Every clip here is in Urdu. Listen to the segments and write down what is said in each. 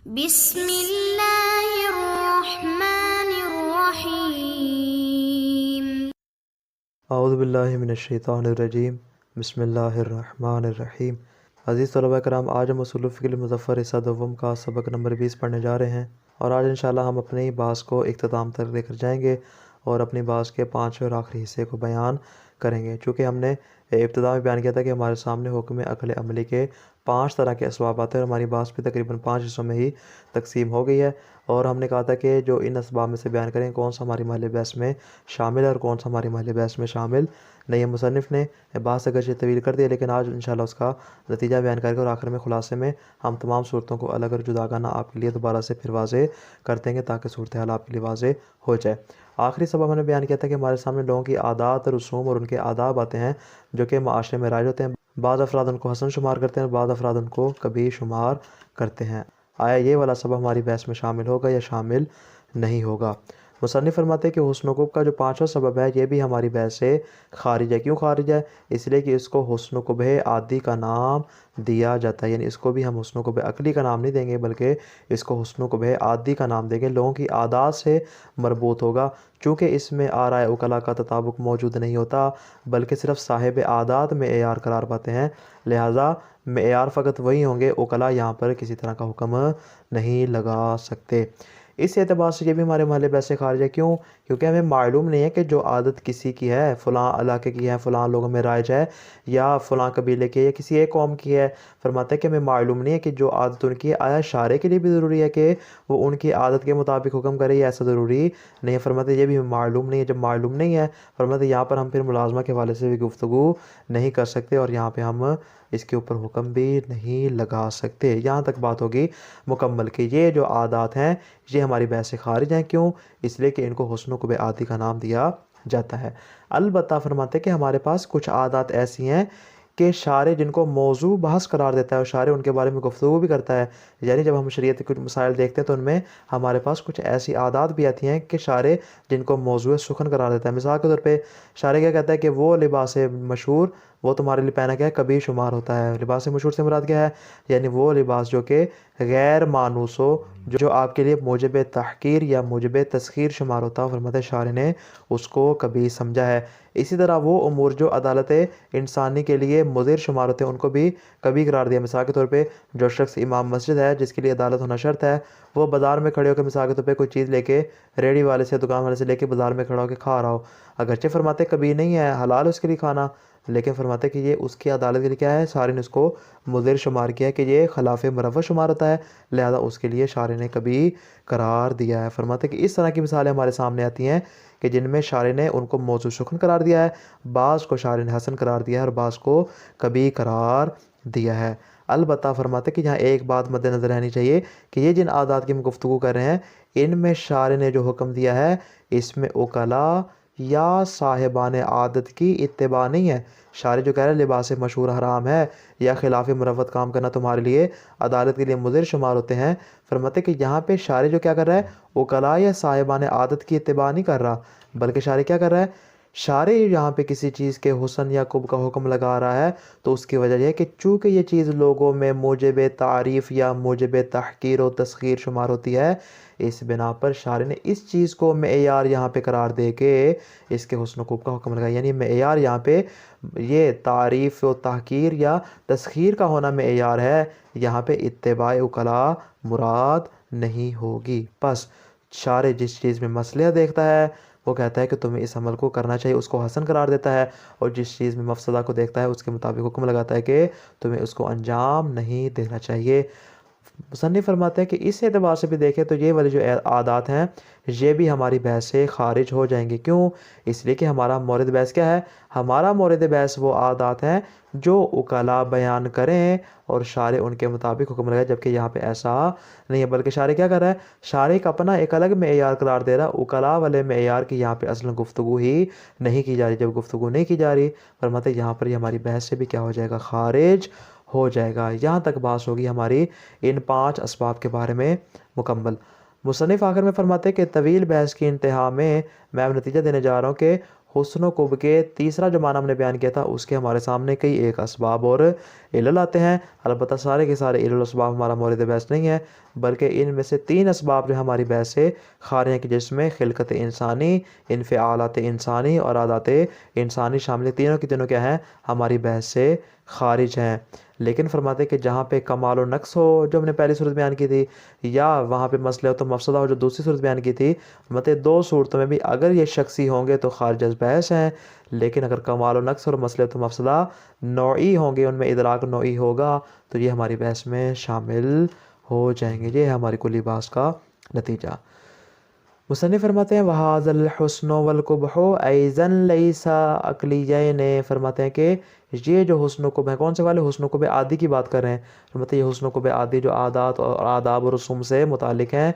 بسم اللہ الرحمن الرحیم۔ اعوذ باللہ من الشیطان الرجیم، بسم اللہ الرحمن الرحیم۔ عزیز طلبہ کرام، آج ہم اصول الفقہ المظفر حصہ دوم کا سبق نمبر 20 پڑھنے جا رہے ہیں، اور آج انشاءاللہ ہم اپنی بحث کو اختتام تک لے کر جائیں گے اور اپنی بحث کے 5ویں اور آخری حصے کو بیان کریں گے۔ چونکہ ہم نے ابتدا میں بیان کیا تھا کہ ہمارے سامنے حکم عقل عملی کے 5 طرح کے اسباب آتے ہیں، اور ہماری بحث بھی تقریباً 5 حصوں میں ہی تقسیم ہو گئی ہے، اور ہم نے کہا تھا کہ جو ان اسباب میں سے بیان کریں کون سا ہماری محل بحث میں شامل ہے اور کون سا ہماری محل بحث میں شامل نہیں ہے۔ مصنف نے بحث اگرچہ طویل کر دیا، لیکن آج انشاءاللہ اس کا نتیجہ بیان کر کے اور آخر میں خلاصے میں ہم تمام صورتوں کو الگ اور جداگانہ آپ کے لیے دوبارہ سے پھر واضح کر دیں گے، تاکہ صورتحال آپ کے لیے واضح ہو جائے۔ آخری سبب ہم نے بیان کیا تھا کہ ہمارے سامنے لوگوں کی عادات، رسوم اور ان کے آداب آتے ہیں جو کہ معاشرے میں رائج ہوتے ہیں۔ بعض افراد ان کو حسن شمار کرتے ہیں اور بعض افراد ان کو کبھی شمار کرتے ہیں۔ آیا یہ والا سبب ہماری بحث میں شامل ہوگا یا شامل نہیں ہوگا؟ مصنف فرماتے ہیں کہ حسن و قبح کا جو 5واں سبب ہے یہ بھی ہماری بحث سے خارج ہے۔ کیوں خارج ہے؟ اس لیے کہ اس کو حسن و قبح عادی کا نام دیا جاتا ہے، یعنی اس کو بھی ہم حسن و قبح عقلی کا نام نہیں دیں گے، بلکہ اس کو حسن و قبح عادی کا نام دیں گے۔ لوگوں کی عادات سے مربوط ہوگا، چونکہ اس میں آراء عقلاء کا تطابق موجود نہیں ہوتا، بلکہ صرف صاحب عادات معیار قرار پاتے ہیں، لہٰذا معیار فقط وہی ہوں گے، عقلاء یہاں پر کسی طرح کا حکم نہیں لگا سکتے۔ اس اعتبار سے یہ بھی ہمارے محل بحث سے خارج ہے۔ کیوں؟ کیونکہ ہمیں معلوم نہیں ہے کہ جو عادت کسی کی ہے، فلاں علاقے کی ہے، فلاں لوگوں میں رائج ہے، یا فلاں قبیلے کی ہے، یا کسی ایک قوم کی ہے۔ فرماتے ہیں کہ ہمیں معلوم نہیں ہے کہ جو عادت ان کی ہے، آیا شارع کے لیے بھی ضروری ہے کہ وہ ان کی عادت کے مطابق حکم کرے، یا ایسا ضروری نہیں ہے؟ فرماتے ہیں یہ بھی ہمیں معلوم نہیں ہے۔ جب معلوم نہیں ہے، فرماتے ہیں یہاں پر ہم پھر ملازمہ کے حوالے سے بھی گفتگو نہیں کر سکتے، اور یہاں پہ ہم اس کے اوپر حکم بھی نہیں لگا سکتے۔ یہاں تک بات ہوگی مکمل کہ یہ جو عادات ہیں یہ ہماری بحث سے خارج ہیں۔ کیوں؟ اس لیے کہ ان کو حسن و قبح عادی کا نام دیا جاتا ہے۔ البتہ فرماتے ہیں کہ ہمارے پاس کچھ عادات ایسی ہیں کہ شارع جن کو موضوع بحث قرار دیتا ہے اور شارع ان کے بارے میں گفتگو بھی کرتا ہے، یعنی جب ہم شریعت کے کچھ مسائل دیکھتے ہیں تو ان میں ہمارے پاس کچھ ایسی عادات بھی آتی ہیں کہ شارع جن کو موضوع سخن قرار دیتا ہے۔ مثال کے طور پہ شارع کیا کہتا ہے کہ وہ لباس مشہور وہ تمہارے لیے پہنا گیا کبھی شمار ہوتا ہے۔ لباس مشہور سے مراد کیا ہے؟ یعنی وہ لباس جو کہ غیر مانوس ہو، جو آپ کے لیے موجب تحقیر یا موجب تسخیر شمار ہوتا ہے۔ فرماتے شارع نے اس کو کبھی سمجھا ہے۔ اسی طرح وہ امور جو عدالت انسانی کے لیے مضر شمار ہوتے ہیں ان کو بھی کبھی قرار دیا۔ مثال کے طور پہ جو شخص امام مسجد ہے جس کے لیے عدالت ہونا شرط ہے، وہ بازار میں کھڑے ہو کے مثال کے طور پہ کوئی چیز لے کے ریڑھی والے سے، دکان والے سے لے کے بازار میں کھڑا ہو کے کھا رہا ہو، اگرچہ فرماتے کبھی نہیں ہے حلال اس کے لیے کھانا، لیکن فرماتے کہ یہ اس کی عدالت کے لیے کیا ہے؟ شارع نے اس کو مضر شمار کیا ہے کہ یہ خلاف مروت شمار ہوتا ہے، لہذا اس کے لیے شارع نے کبھی قرار دیا ہے۔ فرماتے کہ اس طرح کی مثالیں ہمارے سامنے آتی ہیں کہ جن میں شارع نے ان کو موضوع سخن قرار دیا ہے، بعض کو شارع نے حسن قرار دیا ہے اور بعض کو کبھی قرار دیا ہے۔ البتہ فرماتے کہ یہاں ایک بات مد نظر رہنی چاہیے کہ یہ جن عادات کی ہم گفتگو کر رہے ہیں ان میں شارع نے جو حکم دیا ہے اس میں عقلاء یا صاحبان عادت کی اتباع نہیں ہے۔ شارع جو کہہ رہا ہے لباس مشہور حرام ہے یا خلاف مروت کام کرنا تمہارے لیے عدالت کے لیے مضر شمار ہوتے ہیں، فرماتے کہ یہاں پہ شارع جو کیا کر رہا ہے؟ عقلاء یا صاحبان عادت کی اتباع نہیں کر رہا، بلکہ شارع کیا کر رہا ہے؟ شارع یہاں پہ کسی چیز کے حسن یا قبح کا حکم لگا رہا ہے تو اس کی وجہ یہ ہے کہ چونکہ یہ چیز لوگوں میں موجب تعریف یا موجب تحقیر و تسخیر شمار ہوتی ہے، اس بنا پر شارع نے اس چیز کو معیار یہاں پہ قرار دے کے اس کے حسن و قبح کا حکم لگایا، یعنی معیار یہاں پہ یہ تعریف و تحقیر یا تسخیر کا ہونا معیار ہے، یہاں پہ اتباع عقلاء مراد نہیں ہوگی۔ بس شارع جس چیز میں مصلحت دیکھتا ہے وہ کہتا ہے کہ تمہیں اس عمل کو کرنا چاہیے، اس کو حسن قرار دیتا ہے، اور جس چیز میں مفسدہ کو دیکھتا ہے اس کے مطابق حکم لگاتا ہے کہ تمہیں اس کو انجام نہیں دینا چاہیے۔ مصنف فرماتے ہیں کہ اس اعتبار سے بھی دیکھیں تو یہ والی جو عادات ہیں یہ بھی ہماری بحث سے خارج ہو جائیں گے۔ کیوں؟ اس لیے کہ ہمارا مورد بحث کیا ہے؟ ہمارا مورد بحث وہ عادات ہیں جو عقلاء بیان کریں اور شارع ان کے مطابق حکم لگائے، جبکہ یہاں پہ ایسا نہیں ہے، بلکہ شارع کیا کر رہا ہے؟ شارع کا اپنا ایک الگ معیار قرار دے رہا ہے، عقلاء والے معیار کی یہاں پہ اصلا گفتگو ہی نہیں کی جا رہی۔ جب گفتگو نہیں کی جا رہی، فرماتے یہاں پر یہ ہماری بحث سے بھی کیا ہو جائے گا؟ خارج ہو جائے گا۔ یہاں تک بات ہوگی ہماری ان 5 اسباب کے بارے میں مکمل۔ مصنف آخر میں فرماتے ہیں کہ طویل بحث کی انتہا میں میں اب نتیجہ دینے جا رہا ہوں کہ حسن و قبح کے تیسرا جو معنی ہم نے بیان کیا تھا اس کے ہمارے سامنے کئی ایک اسباب اور علل آتے ہیں. البتہ سارے کے سارے علل اسباب ہمارا مورد بحث نہیں ہے، بلکہ ان میں سے 3 اسباب جو ہماری بحث سے خارج ہیں، کہ جس میں خلقت انسانی، انفعالات انسانی اور عادات انسانی شامل ہیں. تینوں کی تینوں کیا ہیں؟ ہماری بحث سے خارج ہیں. لیکن فرماتے ہیں کہ جہاں پہ کمال و نقص ہو جو ہم نے پہلی صورت بیان کی تھی، یا وہاں پہ مسئلہ تو مفسدہ ہو جو دوسری صورت بیان کی تھی، مطلب 2 صورتوں میں بھی اگر یہ شخصی ہوں گے تو خارج از بحث ہیں. لیکن اگر کمال و نقص اور مسئلہ تو مفسدہ نوعی ہوں گے، ان میں ادراک نوعی ہوگا، تو یہ ہماری بحث میں شامل ہو جائیں گے. یہ ہے ہماری کلی بحث کا نتیجہ. مصنف فرماتے ہیں وَهَذَا الْحُسْنُ وَالْقُبْحُ أَيْضًا لَيْسَ عَقْلِيَّيْنِ. فرماتے ہیں کہ یہ جو حسن و قبح، کون سے والے؟ حسن و قبح عادی کی بات کر رہے ہیں. فرماتے ہیں یہ حسن و قبح عادی جو عادات اور آداب و رسوم سے متعلق ہیں،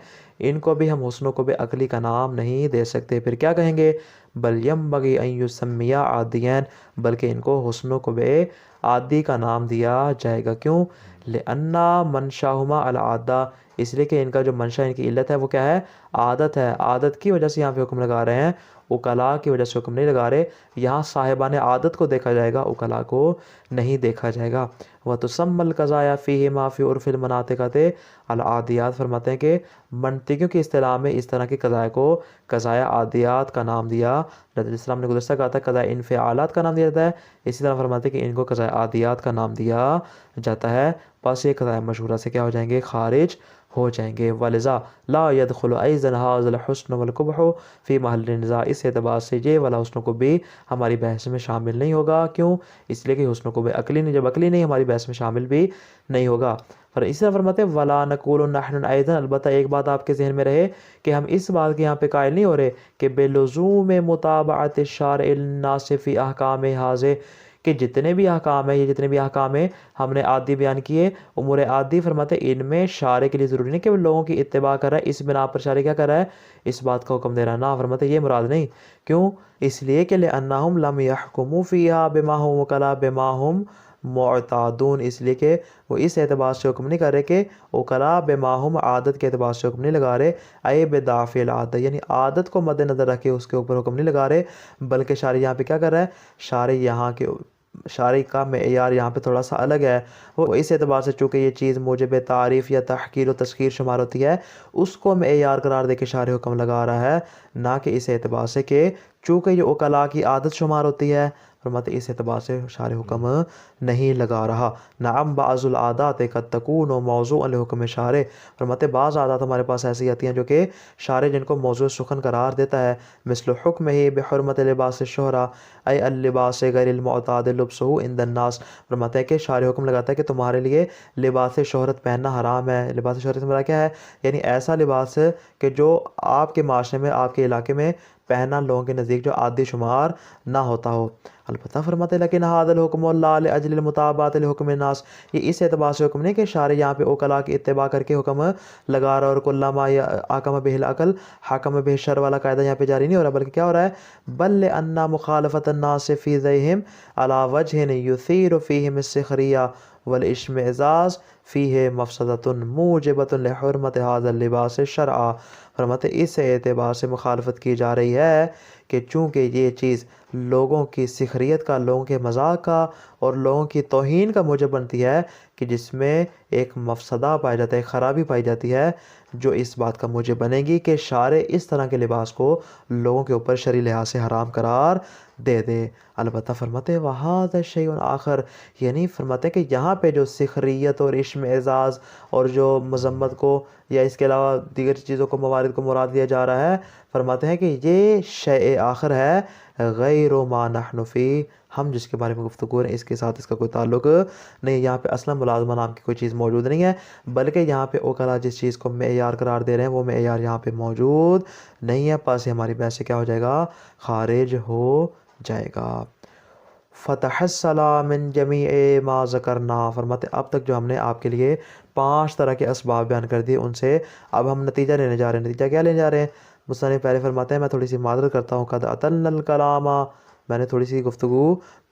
ان کو بھی ہم حسن و قبح عقلی کا نام نہیں دے سکتے. پھر کیا کہیں گے؟ بل ينبغي ان يسمى عادیین، بلکہ ان کو حسن و قبح عادی کا نام دیا جائے گا. کیوں؟ لأن منشاہما العادہ، اس لیے کہ ان کا جو منشا، ان کی علت ہے وہ کیا ہے؟ عادت ہے. عادت کی وجہ سے یہاں پہ حکم لگا رہے ہیں، وکلاء کی وجہ سے حکم نہیں لگا رہے. یہاں صاحبان عادت کو دیکھا جائے گا، وکلاء کو نہیں دیکھا جائے گا. وَتُسَمَّى الْقَضَايَا فِيهِمَا فِي عُرْفِ الْمَنَاطِقَةِ الْعَادِيَاتِ. فرماتے ہیں کہ منطقیوں کی اصطلاح میں اس طرح کی قضایا کو قضایا عادیات کا نام دیا جاتا ہے. جس طرح ہم نے گزشتہ کہا تھا قضایا انفعالات کا نام دیا جاتا ہے، اسی طرح فرماتے ہیں کہ ان کو قضایا عادیات کا نام دیا جاتا ہے. پس یہ قضایا مشہورہ سے کیا ہو جائیں گے؟ خارج ہو جائیں گے. وَلِذَا لَا يَدْخُلُ أَيْضًا هَذَا الْحُسْنُ وَالْقُبْحُ فِي مَحَلِّ النِّزَاعِ. اس اعتبار سے یہ والا حسن کو بھی ہماری بحث میں شامل نہیں ہوگا. کیوں؟ اس لیے کہ حسن کو بھی عقلی نہیں، جب عقلی نہیں ہماری بحث میں شامل بھی نہیں ہوگا. اسی طرح فرماتے ہیں وَلَا نَقُولُ نَحْنُ أَيْضًا. البتہ ایک بات آپ کے ذہن میں رہے کہ ہم اس بات کے یہاں پہ قائل نہیں ہو رہے کہ بِلُزُومِ مُتَابَعَةِ الشَّارِعِ النَّاسِ فِي أَحْكَامِ هَذِهِ، کہ جتنے بھی احکام ہیں، یہ جتنے بھی احکام ہیں ہم نے عادی بیان کیے، امور عادی، فرماتے ہیں ان میں شارع کے لیے ضروری نہیں کہ وہ لوگوں کی اتباع کر رہا ہے، اس بنا پر شارع کیا کر رہا ہے؟ اس بات کا حکم دے رہا ہے. نہ، فرماتے ہیں یہ مراد نہیں. کیوں؟ اس لیے کہ لأنہم لم يحکموا فیہا بما هم وکلا بما هم معتادون. اس لیے کہ وہ اس اعتبار سے حکم نہیں کر رہے کہ وکلا بما هم عادت کے اعتبار سے حکم نہیں لگا رہے، اے بدافع العادت، یعنی عادت کو مد نظر رکھے اس کے اوپر حکم نہیں لگا رہے، بلکہ شارع یہاں پہ کیا کر رہا ہے؟ شارع یہاں کے شارع کا معیار یہاں پہ تھوڑا سا الگ ہے. وہ اس اعتبار سے چونکہ یہ چیز موجب تعریف یا تحقیر و تسخیر شمار ہوتی ہے، اس کو معیار قرار دے کے شارع حکم لگا رہا ہے، نہ کہ اس اعتبار سے کہ چونکہ یہ وکلاء کی عادت شمار ہوتی ہے. فرماتے اس اعتبار سے شارع حکم نہیں لگا رہا. نعم بعض العادات قد تکون موضوعا لحکم شارع. فرماتے بعض عادات ہمارے پاس ایسی آتی ہیں جو کہ شارع جن کو موضوع سخن قرار دیتا ہے. مثل حکم ہی بحرمت لباس الشہرہ اے اللباس غیر المعتاد لبسہ عند الناس. فرماتے ہیں کہ شارع حکم لگاتا ہے کہ تمہارے لیے لباس شہرت پہننا حرام ہے. لباس شہرت میں کیا ہے؟ یعنی ایسا لباس کہ جو آپ کے معاشرے میں، آپ کے علاقے میں پہننا لوگوں کے نزدیک جو عادی شمار نہ ہوتا ہو. البتہ فرماتے لیکن هذا الحکم اللہ لاجل المتابعۃ لحکم الناس. یہ اس اعتبار سے حکم نہیں کہ شارع یہاں پہ وکلاء کی اتباع کر کے حکم لگا رہا، اور کل ما حکم به العقل حکم به الشرع والا قاعدہ یہاں پہ جاری نہیں ہو رہا، بلکہ کیا ہو رہا ہے؟ بل لأن مخالفت الناس فی ذیہم علی وجہ یثیر فیہم السخریہ والاشمئزاز فیہ مفسدۃ موجبۃ لحرمت هذا اللباس شرعا. فرماتے اس اعتبار سے مخالفت کی جا رہی ہے کہ چونکہ یہ چیز لوگوں کی سخریت کا، لوگوں کے مذاق کا اور لوگوں کی توہین کا موجب بنتی ہے، کہ جس میں ایک مفسدہ پایا جاتا ہے، ایک خرابی پائی جاتی ہے، جو اس بات کا موجب بنے گی کہ شارع اس طرح کے لباس کو لوگوں کے اوپر شرعی لحاظ سے حرام قرار دے دے. البتہ فرماتے وَهَذَا شَيْءٌ آخر، یعنی فرماتے کہ یہاں پہ جو سخریت اور اشمئزاز اور جو مذمت کو یا اس کے علاوہ دیگر چیزوں کو، موارد کو مراد لیا جا رہا ہے، فرماتے ہیں کہ یہ شیء آخر ہے غیر ما نحن فی، ہم جس کے بارے میں گفتگو ہیں اس کے ساتھ اس کا کوئی تعلق نہیں. یہاں پہ اصلا ملازمہ نام کی کوئی چیز موجود نہیں ہے، بلکہ یہاں پہ وکلاء جس چیز کو معیار قرار دے رہے ہیں وہ معیار یہاں پہ موجود نہیں ہے. پاس ہماری بحث سے کیا ہو جائے گا؟ خارج ہو جائے گا. فتحصل من جمیع ما ذکرنا. فرماتے اب تک جو ہم نے آپ کے لیے 5 طرح کے اسباب بیان کر دیے، ان سے اب ہم نتیجہ لینے جا رہے ہیں. نتیجہ کیا لینے جا رہے ہیں؟ مصنف پہلے فرماتے ہیں، میں تھوڑی سی معذرت کرتا ہوں، قد اطلنا الکلام، میں نے تھوڑی سی گفتگو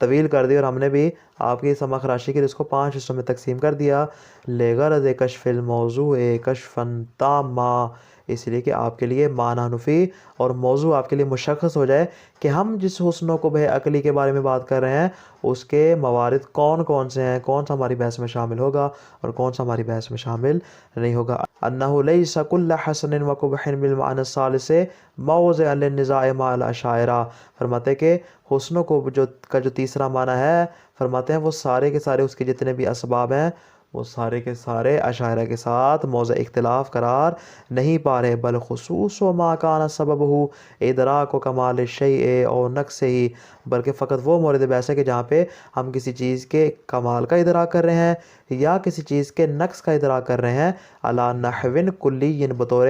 طویل کر دی، اور ہم نے بھی آپ کی سمع خراشی کے لیے اس کو 5 حصوں میں تقسیم کر دیا. لغرض کشف الموضوع کشفا تاما، اس لیے کہ آپ کے لیے معنی نفی اور موضوع آپ کے لیے مشخص ہو جائے کہ ہم جس حسن و قبح عقلی کے بارے میں بات کر رہے ہیں اس کے موارد کون کون سے ہیں، کون سا ہماری بحث میں شامل ہوگا اور کون سا ہماری بحث میں شامل نہیں ہوگا۔ انہ لیس کل حسن و قبح بالمعنی الثالث موضع للنزاع مع الاشاعرہ، فرماتے ہیں کہ حسن و قبح کا جو تیسرا معنی ہے، فرماتے ہیں وہ سارے کے سارے اس کے جتنے بھی اسباب ہیں وہ سارے کے سارے اشاعرہ کے ساتھ موضع اختلاف قرار نہیں پا رہے، بل خصوص و ما کان سببہ ادراک و کمال الشیء اور نقص ہی، بلکہ فقط وہ مورد بحث ہے کہ جہاں پہ ہم کسی چیز کے کمال کا ادراک کر رہے ہیں یا کسی چیز کے نقص کا ادراک کر رہے ہیں، علی نحو کلی، بطور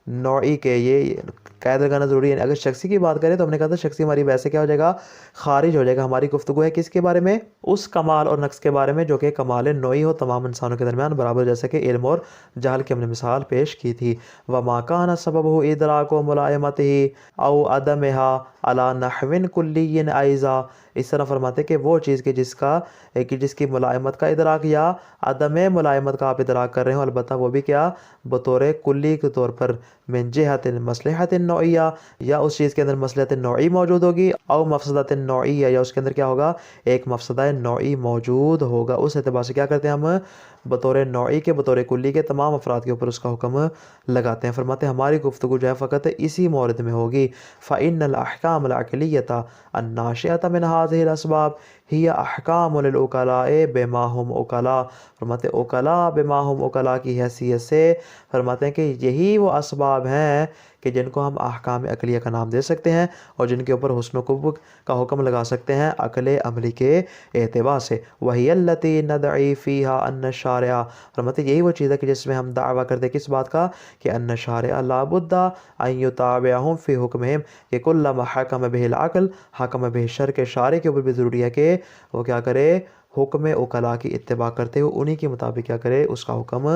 نوعی کے۔ یہ قید لگانا ضروری ہے۔ اگر شخصی کی بات کریں تو ہم نے کہا تھا شخصی ہماری بحث سے کیا ہو جائے گا، خارج ہو جائے گا۔ ہماری گفتگو ہے کس کے بارے میں؟ اس کمال اور نقص کے بارے میں جو کہ کمال نوعی ہو تمام انسانوں کے درمیان برابر، جیسے کہ علم اور جہل کی ہم نے مثال پیش کی تھی۔ وما کان سببہ ادراک و ملائمتہ او عدمہا علی نحو کلی ایضا، اس طرح فرماتے کہ وہ چیز جس کی ملائمت کا ادراک یا عدم ملائمت کا آپ ادراک کر رہے ہوں، البتہ وہ بھی کیا، بطور کلی کے طور پر، من جہت مصلحت نوعیہ، یا اس چیز کے اندر مصلحت نوعی موجود ہوگی، او مفسدت نوعیہ، یا اس کے اندر کیا ہوگا، ایک مفسدہ نوعی موجود ہوگا۔ اس اعتبار سے کیا کرتے ہیں ہم، بطور نوعی کے، بطور کلی کے تمام افراد کے اوپر اس کا حکم لگاتے ہیں۔ فرماتے ہیں ہماری گفتگو جو ہے فقط اسی مورد میں ہوگی۔ فإن الأحکام العقلیۃ الناشئۃ من هذه الاسباب ہی احکام للعقلاء بما هم عقلاء، فرماتے ہیں عقلاء بما هم عقلاء کی حیثیت سے فرماتے ہیں کہ یہی وہ اسباب ہیں کہ جن کو ہم احکام عقلیہ کا نام دے سکتے ہیں اور جن کے اوپر حسن و قبح کا حکم لگا سکتے ہیں عقل عملی کے اعتبار سے۔ وہی التی ندعی فیہا ان الشارع، فرماتے ہیں یہی وہ چیز ہے کہ جس میں ہم دعویٰ کرتے ہیں کس بات کا، کہ ان الشارع لا بد ان یتابعہم فی حکمہم، کہ کل ما حکم بہ العقل حکم بہ الشرع، کے شارع کے اوپر بھی ضروری ہے کہ وہ کیا کرے، حکم عقلاء کی اتباع کرتے ہوئے انہی کے مطابق کیا کرے، اس کا حکم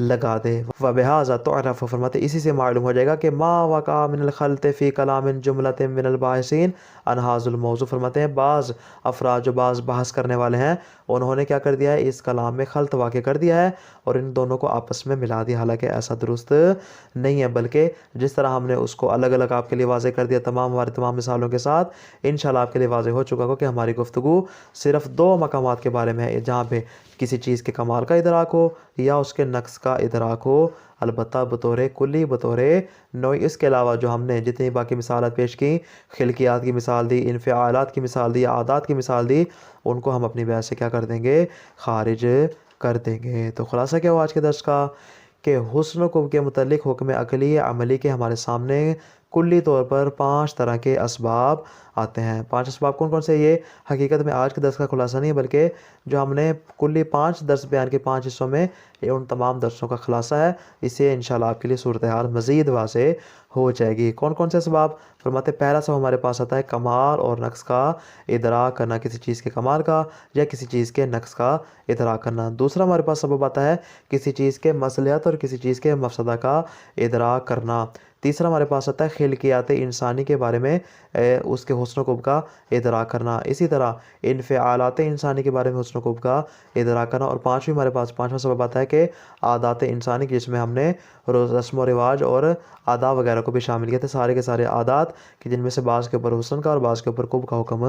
لگا دے۔ وبہذا تعرف، فرماتے اسی سے معلوم ہو جائے گا کہ ما وقع من الخلط فی کلام جملۃ من الباحثین عن ھذا الموضوع، فرماتے ہیں بعض افراد جو بعض بحث کرنے والے ہیں انہوں نے کیا کر دیا ہے، اس کلام میں خلط واقع کر دیا ہے اور ان دونوں کو آپس میں ملا دیا، حالانکہ ایسا درست نہیں ہے، بلکہ جس طرح ہم نے اس کو الگ الگ آپ کے لیے واضح کر دیا ہماری تمام مثالوں کے ساتھ، انشاءاللہ آپ کے لیے واضح ہو چکا ہو کہ ہماری گفتگو صرف دو مقامات کے بارے میں ہے، جہاں پہ کسی چیز کے کمال کا ادراک ہو یا اس کے نقص کا ادراک ہو، البتہ بطور کلی، بطور نوعی۔ اس کے علاوہ جو ہم نے جتنی باقی مثالات پیش کی، خلقیات کی مثال دی، انفعالات کی مثال دی، عادات کی مثال دی، ان کو ہم اپنی بحث سے کیا کر دیں گے، خارج کر دیں گے۔ تو خلاصہ کیا ہوا آج کے درس کا، کہ حسن و قبح کے متعلق حکم عقلی عملی کے ہمارے سامنے کلی طور پر 5 طرح کے اسباب آتے ہیں۔ 5 اسباب کون کون سے؟ یہ حقیقت میں آج کے درس کا خلاصہ نہیں ہے، بلکہ جو ہم نے کلی 5 درس بیان کے 5 حصوں میں، یہ ان تمام درسوں کا خلاصہ ہے۔ اسے انشاءاللہ آپ کے لیے صورتحال مزید واضح ہو جائے گی۔ کون کون سے اسباب؟ فرماتے پہلا سبب ہمارے پاس آتا ہے کمال اور نقص کا ادراک کرنا، کسی چیز کے کمال کا یا کسی چیز کے نقص کا ادراک کرنا۔ دوسرا ہمارے پاس سبب آتا ہے کسی چیز کے مصلحت اور کسی چیز کے مفسدہ کا ادراک کرنا۔ تیسرا ہمارے پاس آتا ہے خلقیات انسانی کے بارے میں اس کے حسن و قبح کا ادراک کرنا۔ اسی طرح انفعالات انسانی کے بارے میں حسن و قبح کا ادراک کرنا۔ اور ہمارے پاس پانچواں سبب آتا ہے کہ عادات انسانی، جس میں ہم نے رسم و رواج اور آداب وغیرہ کو بھی شامل کیا تھے، سارے کے سارے عادات کہ جن میں سے بعض کے اوپر حسن کا اور بعض کے اوپر قبح کا حکم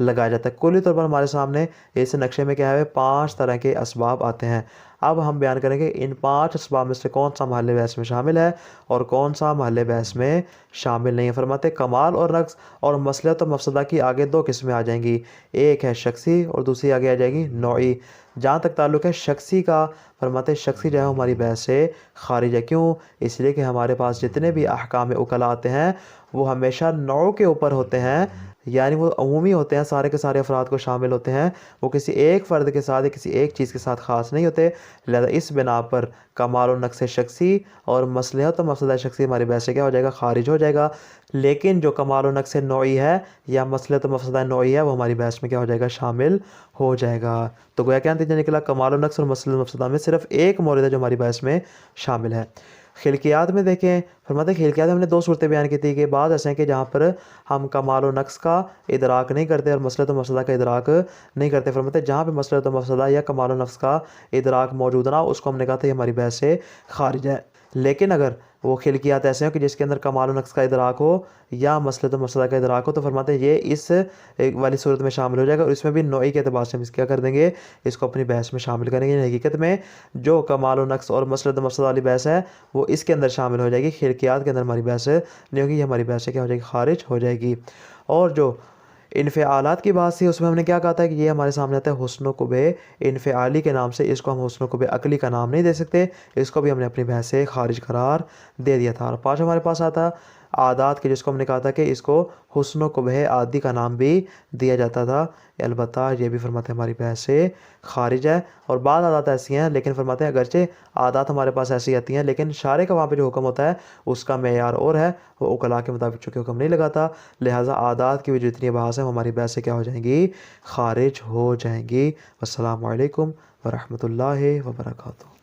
لگایا جاتا ہے۔ کلی طور پر ہمارے سامنے اس نقشے میں کیا ہے، 5 طرح کے اسباب آتے ہیں۔ اب ہم بیان کریں گے ان 5 اسباب میں سے کون سا محل بحث میں شامل ہے اور کون سا محل بحث میں شامل نہیں ہے۔ فرماتے کمال اور نقص اور مصلحت و مفسدہ کی آگے 2 قسمیں آ جائیں گی، ایک ہے شخصی اور دوسری آگے آ جائے گی نوعی۔ جہاں تک تعلق ہے شخصی کا، فرماتے شخصی جو ہے ہماری بحث سے خارج ہے۔ کیوں؟ اس لیے کہ ہمارے پاس جتنے بھی احکام عقلاء آتے ہیں وہ ہمیشہ نوع کے اوپر ہوتے ہیں، یعنی وہ عمومی ہوتے ہیں، سارے کے سارے افراد کو شامل ہوتے ہیں، وہ کسی ایک فرد کے ساتھ یا کسی ایک چیز کے ساتھ خاص نہیں ہوتے۔ لہذا اس بنا پر کمال و نقص شخصی اور مصلحت و مفسدہ شخصی ہماری بحث سے کیا ہو جائے گا، خارج ہو جائے گا۔ لیکن جو کمال و نقص نوعی ہے یا مصلحت و مفسدہ نوعی ہے وہ ہماری بحث میں کیا ہو جائے گا، شامل ہو جائے گا۔ تو گویا کیا نتیجہ نکلا، کمال و نقص اور مصلحت و مفسدہ میں صرف ایک مورد ہے جو ہماری بحث میں شامل ہے۔ خلقیات میں دیکھیں، فرماتے ہیں خلقیات میں ہم نے 2 صورتیں بیان کی تھی کہ بعض ایسے ہیں کہ جہاں پر ہم کمال و نقص کا ادراک نہیں کرتے اور مصلحت و مفسدہ کا ادراک نہیں کرتے۔ فرماتے ہیں جہاں پہ مصلحت و مفسدہ یا کمال و نقص کا ادراک موجود نہ ہو، اس کو ہم نے کہا تھا یہ ہماری بحث سے خارج ہے۔ لیکن اگر وہ خلقیات ایسے ہوں کہ جس کے اندر کمال و نقص کا ادراک ہو یا مصلحت و مفسدہ کا ادراک ہو، تو فرماتے ہیں یہ اس والی صورت میں شامل ہو جائے گا، اور اس میں بھی نوعی کے اعتبار سے ہم اس کیا کر دیں گے، اس کو اپنی بحث میں شامل کریں گے۔ حقیقت میں جو کمال و نقص اور مصلحت و مفسدہ والی بحث ہے وہ اس کے اندر شامل ہو جائے گی، خلقیات کے اندر ہماری بحث نہیں ہوگی، یہ ہماری بحث سے کیا ہو جائے گی، خارج ہو جائے گی۔ اور جو انفعالات کی بات تھی اس میں ہم نے کیا کہا تھا کہ یہ ہمارے سامنے آتا ہے حسن و قبح انفعالی کے نام سے، اس کو ہم حسن و قبح عقلی کا نام نہیں دے سکتے، اس کو بھی ہم نے اپنی بحث سے خارج قرار دے دیا تھا۔ اور پانچ ہمارے پاس آتا عادات کے، جس کو ہم نے کہا تھا کہ اس کو حسن و قبح عادی کا نام بھی دیا جاتا تھا، البتہ یہ بھی فرماتے ہیں ہماری بحث سے خارج ہے۔ اور بعض عادات ایسی ہیں لیکن فرماتے ہیں اگرچہ عادات ہمارے پاس ایسی آتی ہیں لیکن شارع کا وہاں پہ جو حکم ہوتا ہے اس کا معیار اور ہے، وہ عقلاء کے مطابق چونکہ حکم نہیں لگاتا، لہٰذا عادات کی بھی جتنی بحث ہے وہ ہماری بحث سے کیا ہو جائیں گی، خارج ہو جائیں گی۔ السلام علیکم ورحمۃ اللہ وبرکاتہ۔